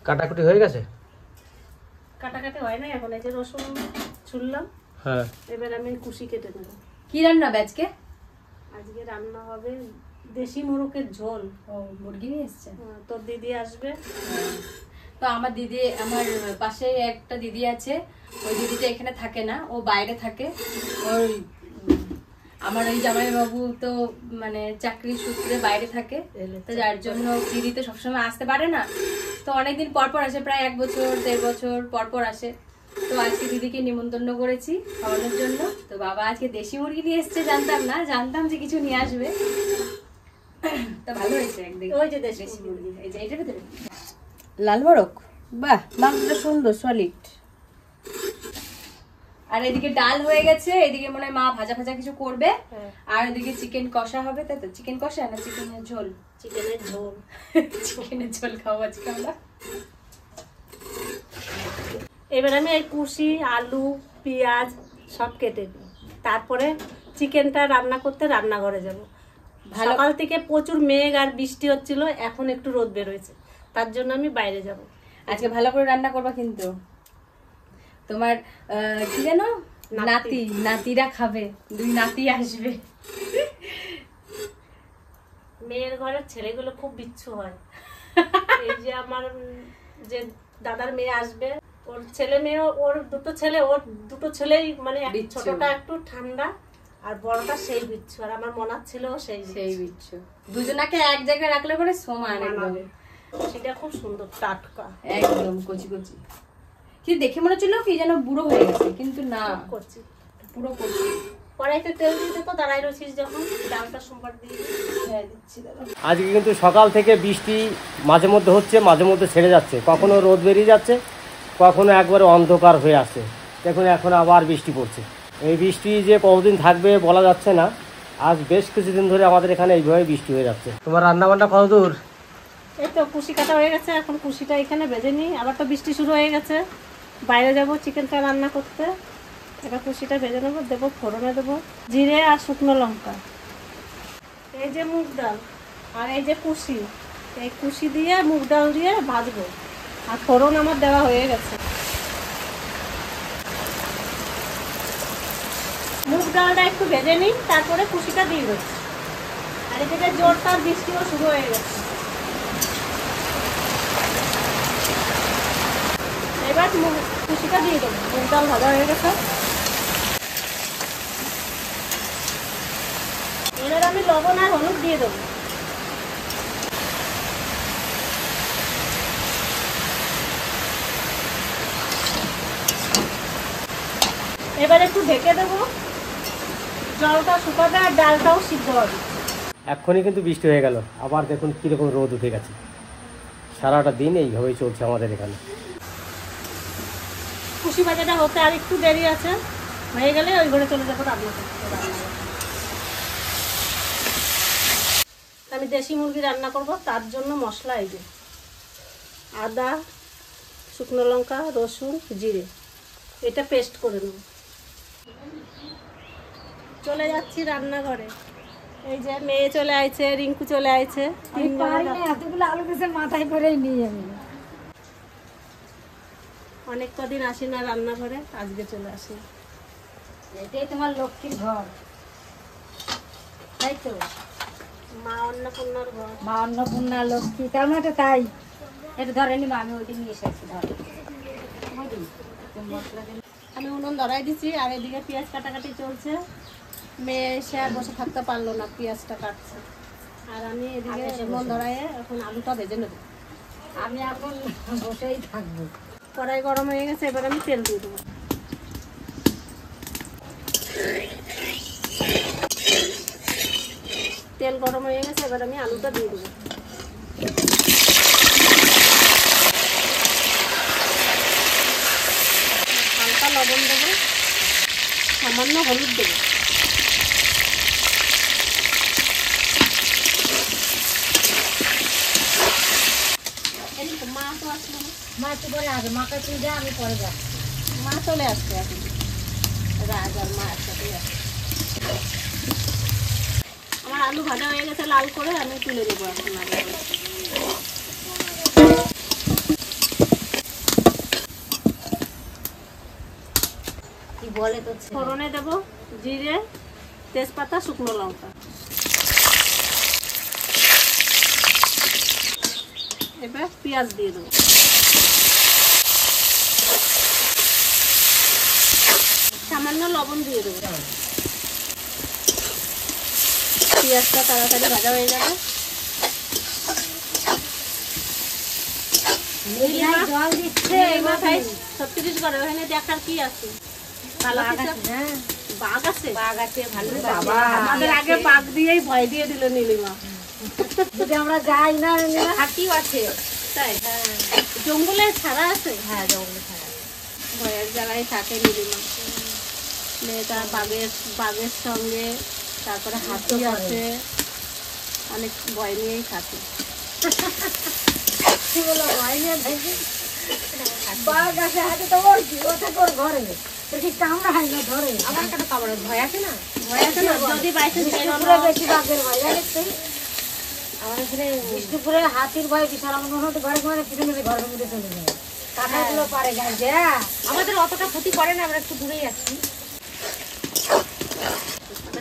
কাটাকুটি হয়ে গেছে? কাটাকাটি হয় না এখন, এই যে রসুন ছুললাম। হ্যাঁ, এবার আমি কুশি কেটে নেব। কি রান্না হবে আজকে? আজকে রান্না হবে দেশি মোরগের ঝোল। ও, মুরগি নিয়ে এসছে? তোর দিদি আসবে। তো আমার দিদি, আমার পাশে একটা দিদি আছে, ওই দিদিটা এখানে থাকে না, ও বাইরে থাকে। ওই আমার ওই জামাইবাবু তো মানে চাকরির সূত্রে বাইরে থাকে, তো যার জন্য দিদি তো সবসময় আসতে পারে না। তো অনেকদিন পর পর আসে, প্রায় 1 বছর 1.5 বছর পর পর আসে। তো আজকে দিদিকে নিমন্ত্রণ করেছি খাওয়ানোর জন্য। তো বাবা আজকে দেশি মুরগি নিয়ে এসছে, জানতাম না, জানতাম যে কিছু নিয়ে আসবে। তো ভালো হয়েছে একদিকে। ওই যে দেশি মুরগি, এই যে এটার ভিতরে লাল বরক। বাহ, মাংসটা সুন্দর সলিড। আর এদিকে ডাল হয়ে গেছে, এদিকে মনে হয় মা ভাজা ভাজা কিছু করবে। আর এদিকে চিকেন কষা হবে। তাই তো? চিকেন কষা না চিকেনের ঝোল? চিকেনের ঝোল। চিকেনের ঝোল খাবো আজকে আমরা। এবার আমি এই কুশি, আলু, পেঁয়াজ সব কেটে দিই। তারপরে চিকেনটা রান্না করতে রান্নাঘরে যাব। সকাল থেকে প্রচুর মেঘ আর বৃষ্টি হচ্ছিল, এখন একটু রোদ বেরোয়েছে, তার জন্য আমি বাইরে যাব। আজকে ভালো করে রান্না করবা কিন্তু। তোমার কি যেন নাতিরা খাবে, 2 নাতি আসবে। মেয়ের ঘরের ছেলেগুলো খুব বিচ্ছু হয়। এই যে আমার যে দাদার মেয়ে আসবে, ওর ছেলে মেয়ে, ওর দুটো ছেলেই মানে ছোটটা একটু ঠান্ডা আর বড়টা সেই বিচ্ছু, আর আমার মনার ছেলেও সেই বিচ্ছু। দুজনাকে এক জায়গায় রাখলে পরে সমান একদম। সেটা খুব সুন্দর, টাটকা একদম কচি কচি। কি দেখে মনে হচ্ছিল কি যেন বুড়ো হয়ে গেছে, কিন্তু না, করছি পুরো কচি। কড়াইতে তেল দিতে তো দাঁড়াই রয়েছিস যখন, ডালটা সোমবার দিয়ে দিচ্ছি। আজকে কিন্তু সকাল থেকে বৃষ্টি মাঝে মধ্যে হচ্ছে, মাঝে মধ্যে ছেড়ে যাচ্ছে, কখনো রোদ বেরিয়ে যাচ্ছে, কখনো একবারে অন্ধকার হয়ে আসছে। দেখুন এখন আবার বৃষ্টি পড়ছে। এই বৃষ্টি যে কতদিন থাকবে বলা যাচ্ছে না। আজ বেশ কিছুদিন ধরে আমাদের এখানে এইভাবে বৃষ্টি হয়ে যাচ্ছে। তোমার রান্না বান্না কত দূর? এই তো কুশি কাটা হয়ে গেছে, এখন কুশিটা এখানে ভেজে নিই। আবার তো বৃষ্টি শুরু হয়ে গেছে, বাইরে যাব চিকেনটা রান্না করতে। এবার কুশিটা ভেজে নেবো, দেবো ফোড়নে, দেবো জিরে আর শুকনো লঙ্কা। এই যে মুগ ডাল আর এই যে কুশি, এই কুশি দিয়ে মুগ ডাল দিয়ে ভাজবো। আর ফোড়ন আমার দেওয়া হয়ে গেছে। মুগ ডালটা একটু ভেজে নিই, তারপরে কুশিটা দিয়ে দেবো। আর এদিকে জোরদার বৃষ্টিও শুরু হয়ে গেছে। এবার কুশিটা দিয়ে দেবো। মুগ ডাল ভাজা হয়ে গেছে। এবার আমি লবণ আর হলুদ দিয়ে দেবো। এবার একটু ঢেকে দেবো, জলটা শুকাবে আর ডালটাও সিদ্ধ হবে। এক্ষুনি কিন্তু বৃষ্টি হয়ে গেল, আবার দেখুন কীরকম রোদ উঠে গেছে। সারাটা দিন এইভাবেই চলছে আমাদের এখানে। কুশি ভাজাটা হতে আর একটু দেরি আছে, হয়ে গেলে ওই ঘরে চলে যাবো রান্না করতে। আমি দেশি মুরগি রান্না করব, তার জন্য মশলা এই যে আদা, শুকনো লঙ্কা, রসুন, জিরে, এটা পেস্ট করে নেব। চলে যাচ্ছি রান্নাঘরে। এই যে মেয়ে চলে আইছে, রিঙ্কু চলে আইছে। এতগুলো আলু কেসে মাথায় করেই নিই আমি। অনেক কদিন আসি না রান্নাঘরে, আজকে চলে আসি। এটাই তোমার লক্ষ্মীর ঘর, তাই তো? মা অন্নপূর্ণার ঘর। মা অন্নপূর্ণা লক্ষ্মী, তার মানে তাই। এটা ধরে নিবা, আমি ওই দিন নিয়ে এসেছি। ধরে আমি উনুন ধরাই দিচ্ছি, আর এদিকে পেঁয়াজ কাটাকাটি চলছে। মেয়ে এসে আর বসে থাকতে পারলো না, পেঁয়াজটা কাটছে। আর আমি এদিকে উনুন ধরাইয়ে এখন আলুটা ভেজে নেব। আমি এখন বসেই থাকবো। কড়াই গরম হয়ে গেছে, এবার আমি তেল দিয়ে দেবো। তেল গরম হয়ে গেছে, এবার আমি আলুটা দিয়ে দেবো। হালকা লবণ দেবো, সামান্য হলুদ দেবো। মা তো আসলো না। মা একটু পরে আসবে, মাকে তুই যা, আমি পরে যাচ্ছি। মা চলে আসছে এখন, রাজ আর মা একসাথেই আসছে। আমার আলু ভাজা হয়ে গেছে লাল করে, আমি তুলে দেবো এখন। বলে তো ফোড়নে দেবো জিরে, তেজপাতা, শুকনো লঙ্কা। এবার পেঁয়াজ দিয়ে দেবো। সামান্য লবণ দিয়ে দেবো। পেঁয়াজটা তাড়াতাড়ি ভাজা হয়ে যাবে। জল দিচ্ছে 36 করে। ওখানে দেখার কি আছে? বাঘ আছে, বাঘ আছে ভালো। বাবা আমাদের আগে বাঘ দিয়েই ভয় দিয়ে দিল নীলিমা। যদি আমরা যাই না, হাতিও আছে তাই? হ্যাঁ, জঙ্গলে ছাড়া আছে। হ্যাঁ, জঙ্গলে ছাড়া, ভয়ের জায়গায় থাকে নীলিমা। মেয়েটা বাঘের সঙ্গে, তারপরে হাতি আছে, অনেক ভয় নিয়েই থাকে। ভয় নিয়ে থাকে, বাঘ আছে হাতে তো ওর কি ওটা তোর ঘরে কামড়া হয় না, ধরে আমার একটা কামড়ে ভয় আছে না, ভয় আছে না। যদি বেশি বাঘের ভয় জানিস আমাদের এখানে বিষ্ণুপুরে হাতির ভয় বিশাল। আমাদের ঘরে ঘরে পিছনে ঘরের মধ্যে চলে যায়, কাঁটাগুলো পারে গাছে। আমাদের অতটা ক্ষতি করে না, আমরা একটু দূরেই আছি।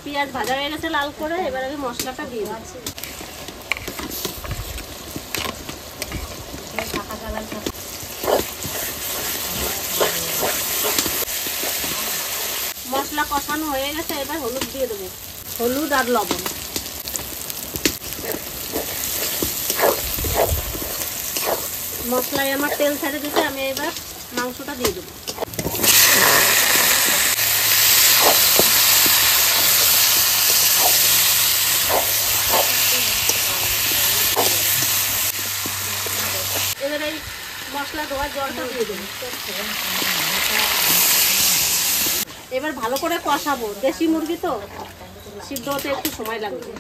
পেঁয়াজ ভাজা হয়ে গেছে লাল করে। এবার আমি মশলাটা দিয়ে দিচ্ছি। মশলা কষানো হয়ে গেছে। এবার হলুদ দিয়ে দেবো, হলুদ আর লবণ। মশলায় আমার তেল ছেড়ে দিতে, আমি এবার মাংসটা দিয়ে দেবো। এবার এই মশলা ধোয়ার জলটা দিয়ে দেবো। এবার ভালো করে কষাবো। দেশি মুরগি তো সিদ্ধ হতে একটু সময় লাগবে।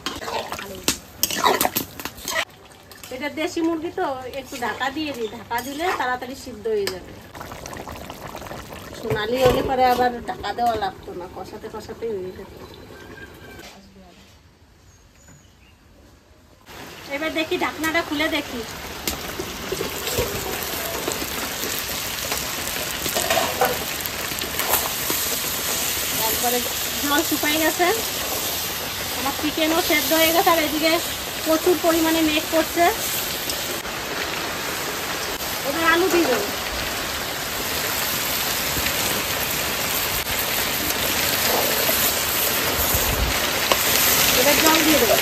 এটা দেশি মুরগি তো একটু ঢাকা দিয়ে দিই, ঢাকা দিলে তাড়াতাড়ি সিদ্ধ হয়ে যাবে। সোনালি হলে পরে আবার ঢাকা দেওয়া লাগতো না, কষাতে কষাতেই হয়ে যেত। এবার দেখি, ঢাকনাটা খুলে দেখি। তারপরে জল শুকাই গেছে, আমার চিকেনও সেদ্ধ হয়ে গেছে। আর এদিকে প্রচুর পরিমাণে মেঘ করছে। এবার আলু দিয়ে দেবো। এবার জল দিয়ে দেবো।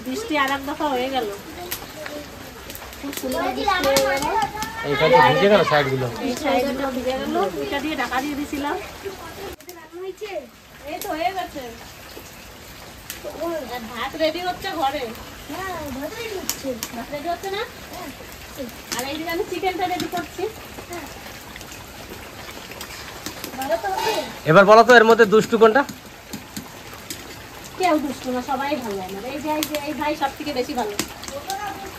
বৃষ্টি আর এক দফা হয়ে গেল, খুব সুন্দর বৃষ্টি হয়ে গেল। এইখানে ভিজে গেল সাইডগুলো, এই সাইডগুলো ভিজে গেল। ওইটা দিয়ে ঢাকা দিয়ে দিছিলাম। এই তো হয়ে গেছে, ভাত রেডি হচ্ছে ঘরে। ভাত রেডি হচ্ছে না? আর এইদিকে আমি চিকেনটা রেডি করছি। এবার বলো তো এর মধ্যে দুষ্টু কোনটা? কেউ দুষ্টু না, সবাই ভালো। আমার এই ভাই সব থেকে বেশি ভালো,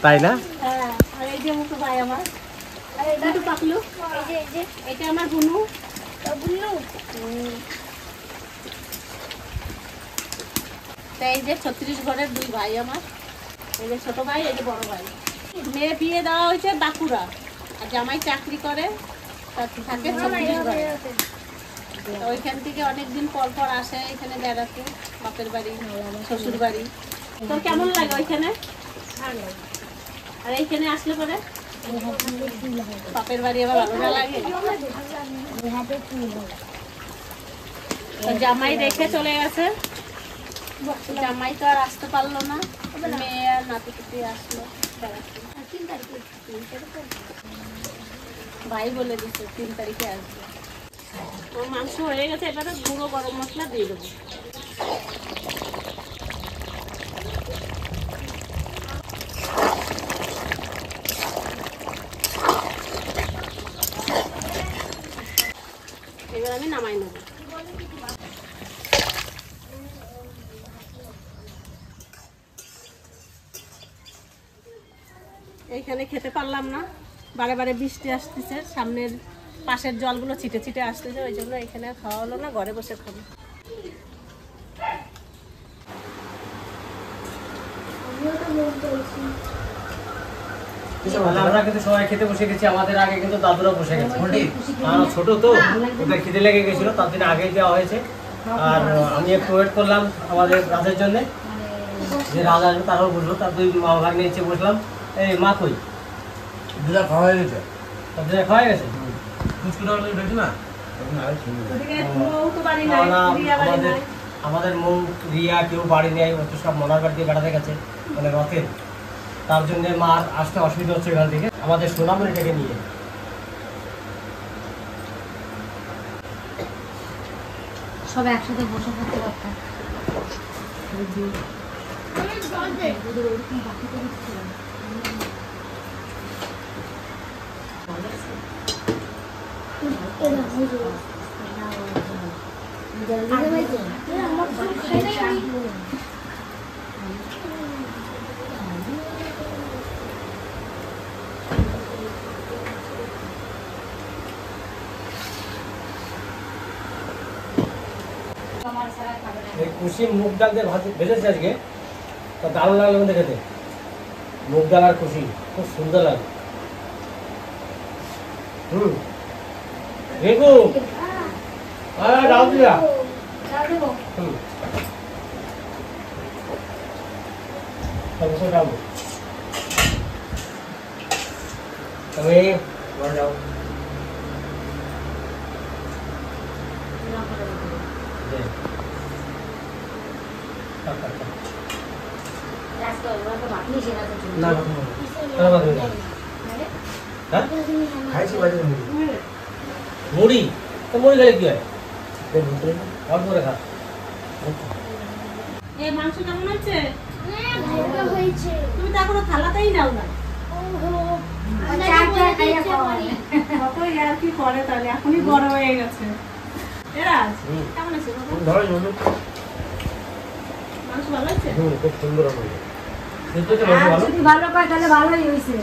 তাই না? হ্যাঁ। আর এই যে মুটু ভাই আমার, মুটু পাকলু, এটা আমার বুনু। এই যে 36 ঘরের দুই ভাই আমার। এই যে ছোট ভাই, এই যে বড় ভাই। মেয়ে বিয়ে দেওয়া হয়েছে বাঁকুড়া, আর জামাই চাকরি করে, থাকে 36 ঘরে। ওইখান থেকে অনেকদিন পর পর আসে এখানে বেড়াতে, বাপের বাড়ি, শ্বশুর বাড়ি। তোর কেমন লাগে ওইখানে? আর এইখানে আসলে পরে বাপের বাড়ি আবার ভালো না লাগে? জামাই রেখে চলে গেছে, জামাই তো আর আসতে পারলো না। মেয়ে আর নাতি আসলো বেড়াতে। ভাই বলে দিচ্ছে 3 তারিখে আসবে। আমার মাংস হয়ে গেছে। এবারে গুঁড়ো গরম মশলা দিয়ে দেবো। এবার আমি নামাই নেব। এইখানে খেতে পারলাম না, বারে বারে বৃষ্টি আসতেছে, সামনের পাশের জলগুলো ছিটে ছিটে আসতেছে, ওই জন্য এখানে খাওয়া হলো না, ঘরে বসে খাবো। আমরা কিন্তু সবাই খেতে বসে গেছি, আমাদের আগে কিন্তু দাদুরা বসে গেছে। আর ছোট তো ওদের খিদে লেগে গেছিল, তার জন্য আগেই দেওয়া হয়েছে। আর আমি একটু ওয়েট করলাম আমাদের রাজের জন্য, যে রাজ আসবে তারাও বসলো, তার দুই মা ভাগ নিচে বসলাম। এই মা কই? দুটা খাওয়া হয়ে গেছে। তাদের খাওয়া গেছে। ফুচকুটা বেশি না ওদিকে বউ তো বাড়ি নাই, রিয়া বাড়ি নাই। আমাদের মৌ রিয়া কেউ বাড়ি নেই, ও তো সব মনার বাড়ি দিয়ে বেড়াতে গেছে, মানে রথের। তার জন্য মার আসতে অসুবিধা হচ্ছে এখান থেকে, আমাদের সোনামণিটাকে নিয়ে। সব একসাথে বসে থাকতে পারতাম। এই কুশি মুগ ডাল দিয়ে ভেজেছে আজকে, তা দারুণ লাগলো কিন্তু খেতে। মুগ ডাল আর কুশি খুব সুন্দর লাগে। রিঙ্কু ডাল দিয়া ডাল তুমি যাও। খাইছি বাড়ি মুড়ি তো মুড়ি খেলে কি হয়? অল্প করে খা। এই মাংস কেমন হয়েছে? তুমি তো এখনো থালাতেই নাও না। কত আর কি করে তাহলে, এখনই বড় হয়ে গেছে। এরাজ কেমন আছে মাংস? ভালো হয়েছে? খুব সুন্দর হবে। যদি ভালো পায় তাহলে ভালোই হয়েছে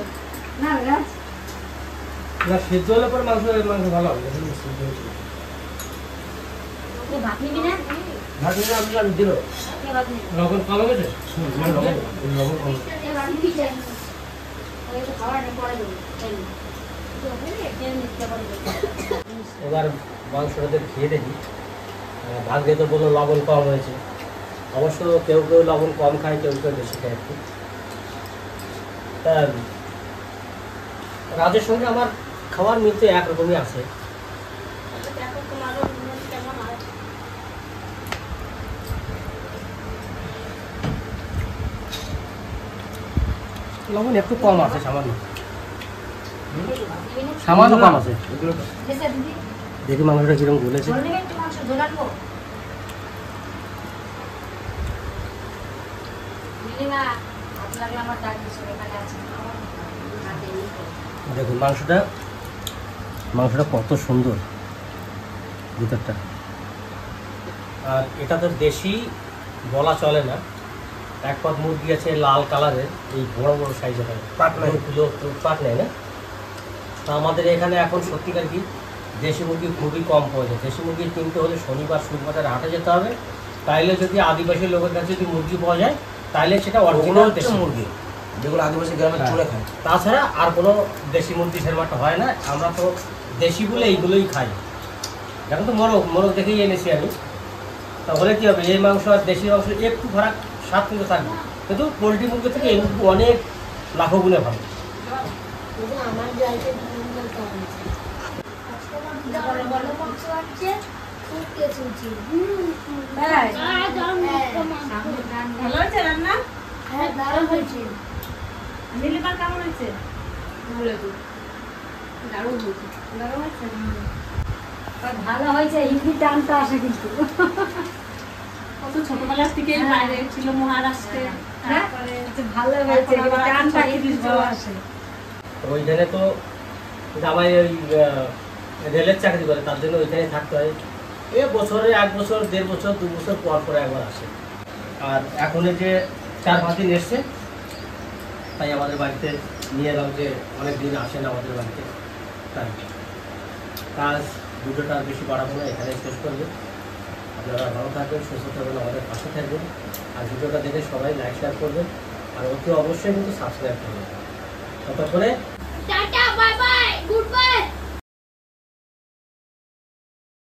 না রাজ? না সিদ্ধ হলে পরে মাংস ভালো হবে। ভাত নিবি না? আমি দিল লবণ কম গেছে। এবার মাংসটা খেয়ে দেখি। ভাগ্যে তো বললো লবণ কম হয়েছে। অবশ্য কেউ কেউ লবণ কম খায়, কেউ কেউ বেশি খায় একটু। রাজের সঙ্গে আমার খাওয়ার মিল তো একরকমই আছে। লবণ একটু কম আছে, সামান্য সামান্য কম আছে। দেখি মাংসটা কিরকম গলেছে। দেখুন মাংসটা কত সুন্দর ভিতরটা। আর এটা তো দেশি বলা চলে না, এক পদ মুরগি আছে লাল কালারের, এই বড় বড় সাইজের হয়, পাট নেয় না। তা আমাদের এখানে এখন সত্যিকার কি দেশি মুরগি খুবই কম পাওয়া যায়। দেশি মুরগি কিনতে হলে শনিবার শুক্রবারে হাটে যেতে হবে, তাইলে যদি আদিবাসী লোকের কাছে যদি মুরগি পাওয়া যায় তাহলে সেটা অরিজিনাল দেশি মুরগি, যেগুলো আদিবাসী গ্রামে চুড়ে খায়। তাছাড়া আর কোনো দেশি মুরগি সেরমাটা হয় না। আমরা তো দেশি বলে এইগুলোই খাই। এখন তো মোরগ দেখেই এনেছি আমি। তাহলে কী হবে, এই মাংস আর দেশি মাংস একটু ফারাক স্বাদ কিন্তু থাকবে, কিন্তু পোলট্রি মুরগি থেকে এই মুরগি অনেক লাখো গুণে ভালো। ভালো হয়েছে রান্না? নীলিমার কেমন হয়েছে? ভালো হয়েছে, ইডলি টানটা আসে কিন্তু। কত ছোটবেলার থেকে বাইরে ছিল মহারাষ্ট্রে, তারপরে ভালো হয়েছে, টানটা ইডলি আসে। ওইখানে তো জামাই ওই রেলের চাকরি করে, তার জন্য ওইখানে থাকতে হয়। বছরে 1 বছর 1.5 বছর 2 বছর পর পর একবার আসে। আর এখন এই যে 4-5 দিন এসছে, তাই আমাদের বাড়িতে নিয়ে এলাম, যে অনেক দিন আসেন আমাদের বাড়িতে। তাই কাজ ভিডিওটা আর বেশি বাড়াবো না, এখানে শেষ করবে। আপনারা ভালো থাকবেন, সুস্থ থাকবেন, আমাদের পাশে থাকবেন। আর ভিডিওটা দেখে সবাই লাইক শেয়ার করবেন। আর অতি অবশ্যই কিন্তু সাবস্ক্রাইব করবে। ততক্ষণে tata bye bye good bye.